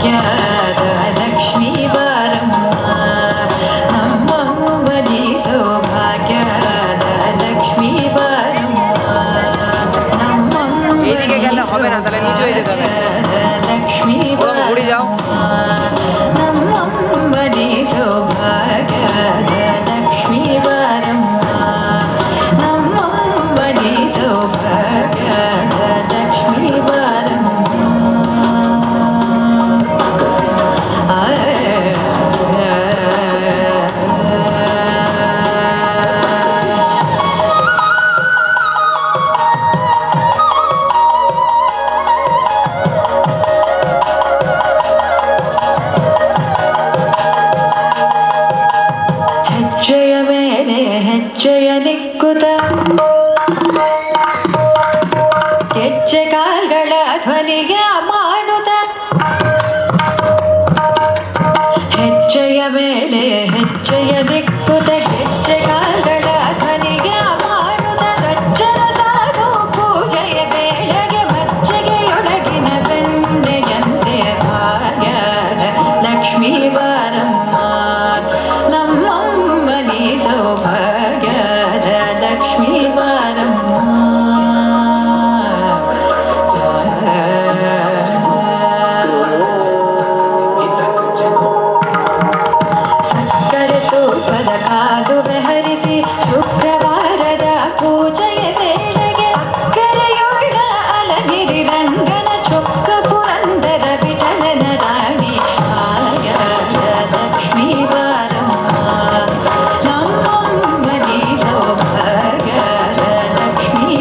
ಭಾಗ್ಯದ ಲಕ್ಷ್ಮೀ ಬಾರಮ್ಮ ನಮ್ಮಮ್ಮನಿ ಸೌಭಾಗ್ಯದ ಲಕ್ಷ್ಮೀ ಬಾರಮ್ಮ ನಮ್ಮಮ್ಮನಿ ಲಕ್ಷ್ಮೀ ನಮ್ಮಮ್ಮನಿ ಸೌಭಾಗ್ಯದ ಲಕ್ಷ್ಮೀ ಬಾರಮ್ಮ ನಮ್ಮಮ್ಮನಿ ಸೌಭಾಗ್ಯದ ಲಕ್ಷ್ಮೀ ಬಾರಮ್ಮ ಹೆಜ್ಜೆಯ ಮೇಲೆ ಹೆಜ್ಜೆಯ ನಿಕ್ಕುತ ಹೆಜ್ಜೆ ಕಾಲ್ಗಳ ಧ್ವನಿಗೆ ಮಾಡುತ್ತ ಹೆಜ್ಜೆಯ ಮೇಲೆ ಹೆಜ್ಜೆಯ ನಿಕ್ಕುತ ಹೆಜ್ಜೆ ಕಾಲ್ಗಳ ಧ್ವನಿಗೆ ಮಾಡುತ್ತ ಸಜ್ಜನ ಸಾಧು ಪೂಜೆಯ ಬೇಳೆಗೆ ಮಜ್ಜಿಗೆಯೊಳಗಿನ ಬೆಣ್ಣೆಯಂತೆ ಭಾಗ್ಯದ ಲಕ್ಷ್ಮೀ ಬಾರಮ್ಮ ನಮ್ಮಮ್ಮನಿ ಸೌಭಾಗ್ಯದ ಲಕ್ಷ್ಮೀ ಬಾರಮ್ಮ ಸಕ್ಕರೆ ತೂಪದ ಕಾದುವೆ ಹರಿಸಿ ಶುಕ್ರವಾರದ ಪೂಜೆಯ ವೇಳೆಗೆ ಅಕ್ಕರೆಯುಳ್ಳ ಅಲಗಿರಿ ರಂಗನ ಚೊಕ್ಕ ಪುರಂದರ ವಿಠಲನ ರಾಣಿ ಭಾಗ್ಯದ ಲಕ್ಷ್ಮೀ ಬಾರಮ್ಮ ನಮ್ಮಮ್ಮನಿ ಸೌಭಾಗ್ಯದ ಲಕ್ಷ್ಮೀ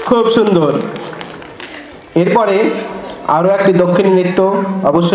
খুব সুন্দর। এরপরে আরো একটি দক্ষিণী নৃত্য অবশ্যই